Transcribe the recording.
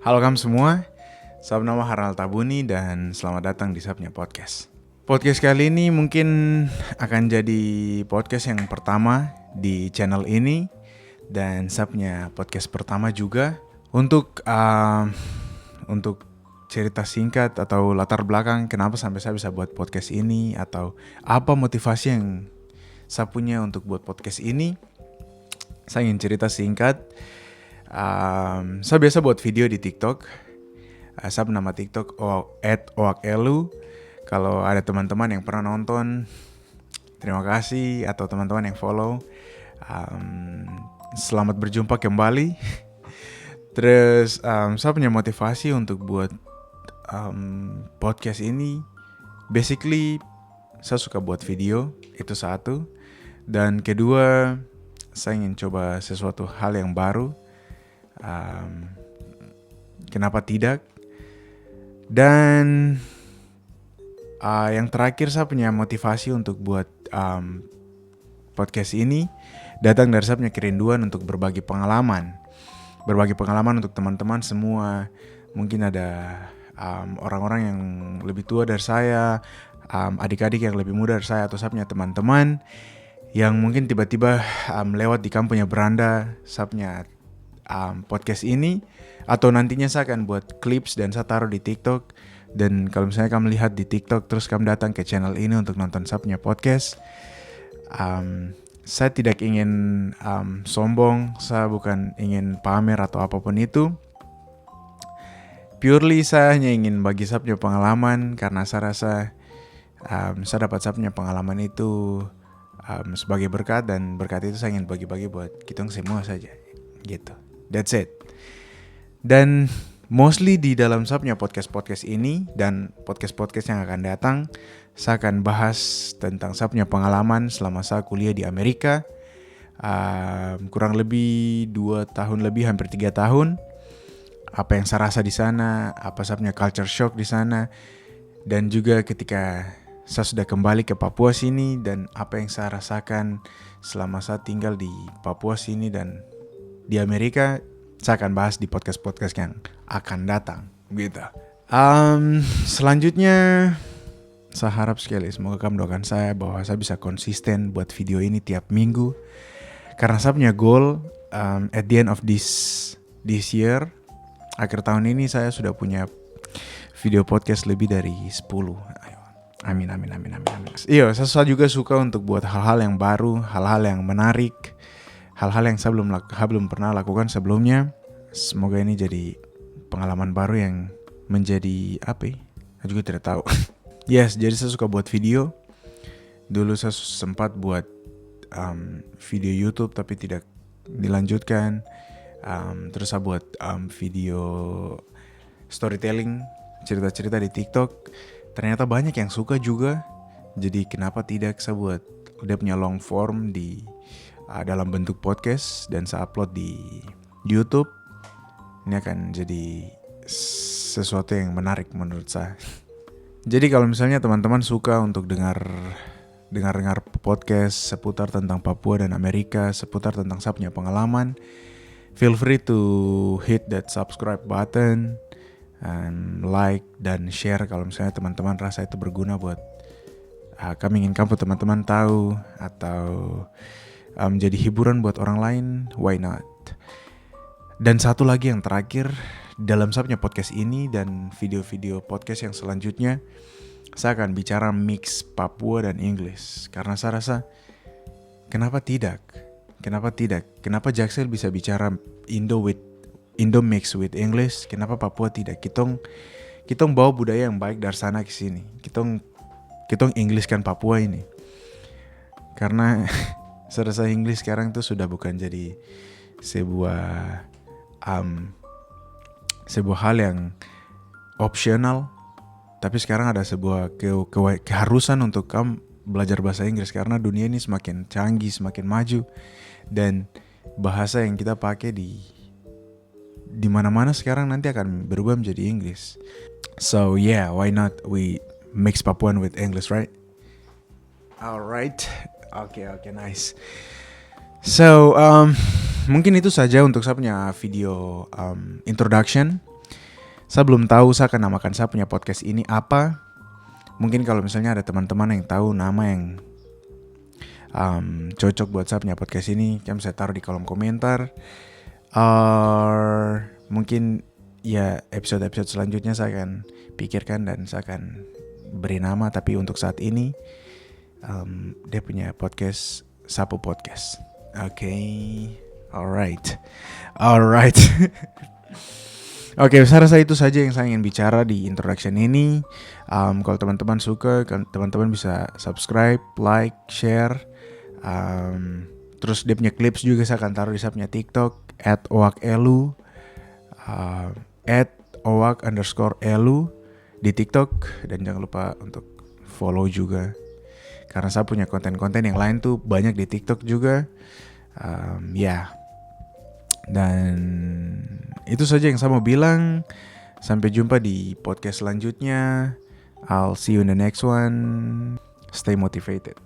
Halo kamu semua, saya nama Harald Tabuni dan selamat datang di Sapnya Podcast. Podcast kali ini mungkin akan jadi podcast yang pertama di channel ini dan Sapnya Podcast pertama juga untuk cerita singkat atau latar belakang kenapa sampai saya bisa buat podcast ini atau apa motivasi yang saya punya untuk buat podcast ini. Saya ingin cerita singkat. Saya biasa buat video di TikTok. Saya nama TikTok @oakelu. Kalau ada teman-teman yang pernah nonton, terima kasih. Atau teman-teman yang follow, selamat berjumpa kembali. Terus saya punya motivasi untuk buat podcast ini. Basically, saya suka buat video, itu satu. Dan kedua, saya ingin coba sesuatu hal yang baru. Kenapa tidak? Dan yang terakhir, saya punya motivasi untuk buat podcast ini datang dari saya punya kerinduan untuk berbagi pengalaman untuk teman-teman semua. Mungkin ada orang-orang yang lebih tua dari saya, adik-adik yang lebih muda dari saya, atau saya punya teman-teman yang mungkin tiba-tiba lewat di kampungnya beranda saya punya podcast ini, atau nantinya saya akan buat clips dan saya taruh di TikTok. Dan kalau misalnya kamu lihat di TikTok terus kamu datang ke channel ini untuk nonton saya punya podcast, saya tidak ingin sombong, saya bukan ingin pamer atau apapun itu. Purely saya hanya ingin bagi saya punya pengalaman, karena saya rasa saya dapat saya punya pengalaman itu sebagai berkat, dan berkat itu saya ingin bagi-bagi buat kita semua saja gitu. That's it. Dan mostly di dalam saya punya podcast ini dan podcast yang akan datang, saya akan bahas tentang saya punya pengalaman selama saya kuliah di Amerika. Kurang lebih 2 tahun lebih, hampir 3 tahun. Apa yang saya rasa di sana, apa saya punya culture shock di sana, dan juga ketika saya sudah kembali ke Papua sini, dan apa yang saya rasakan selama saya tinggal di Papua sini dan di Amerika. Saya akan bahas di podcast yang akan datang gitu. Selanjutnya, saya harap sekali semoga kamu doakan saya bahwa saya bisa konsisten buat video ini tiap minggu, karena saya punya goal at the end of this year, akhir tahun ini saya sudah punya video podcast lebih dari 10. Amin. Iya, saya juga suka untuk buat hal-hal yang baru, hal-hal yang menarik, hal-hal yang saya belum pernah lakukan sebelumnya. Semoga ini jadi pengalaman baru yang menjadi apa? Saya juga tidak tahu. Yes, jadi saya suka buat video. Dulu saya sempat buat video YouTube tapi tidak dilanjutkan. Terus saya buat video storytelling, cerita-cerita di TikTok. Ternyata banyak yang suka juga. Jadi kenapa tidak saya buat dia punya long form di dalam bentuk podcast dan saya upload di YouTube. Ini akan jadi sesuatu yang menarik menurut saya. Jadi kalau misalnya teman-teman suka untuk dengar podcast seputar tentang Papua dan Amerika, seputar tentang saya punya pengalaman, feel free to hit that subscribe button and like dan share kalau misalnya teman-teman rasa itu berguna buat kami ingin kamu teman-teman tahu, atau menjadi hiburan buat orang lain. Why not? Dan satu lagi yang terakhir, dalam saya punya podcast ini dan video-video podcast yang selanjutnya, saya akan bicara mix Papua dan English. Karena saya rasa kenapa tidak? Kenapa Jaksel bisa bicara Indo mix with English? Kenapa Papua tidak? Kitong bawa budaya yang baik dari sana ke sini. Kitong Englishkan Papua ini. Karena saya rasa English sekarang itu sudah bukan jadi sebuah hal yang optional, tapi sekarang ada sebuah keharusan untuk kamu belajar bahasa Inggris, karena dunia ini semakin canggih, semakin maju, dan bahasa yang kita pakai di mana-mana sekarang nanti akan berubah menjadi Inggris. So yeah, why not we mix Papuan with English, right? Alright, okay, nice. So mungkin itu saja untuk saya punya video introduction. Saya belum tahu saya akan namakan saya punya podcast ini apa. Mungkin kalau misalnya ada teman-teman yang tahu nama yang cocok buat saya punya podcast ini, saya taruh di kolom komentar. Mungkin ya episode-episode selanjutnya saya akan pikirkan dan saya akan beri nama. Tapi untuk saat ini dia punya podcast Sapu Podcast. Oke. Alright. Oke, saya rasa itu saja yang saya ingin bicara di introduction ini. Kalau teman-teman suka, teman-teman bisa subscribe, like, share. Terus dia punya clips juga saya akan taruh di saya punya TikTok @owakelu, @owak_elu di TikTok, dan jangan lupa untuk follow juga. Karena saya punya konten-konten yang lain tuh banyak di TikTok juga. Dan itu saja yang saya mau bilang. Sampai jumpa di podcast selanjutnya. I'll see you in the next one. Stay motivated.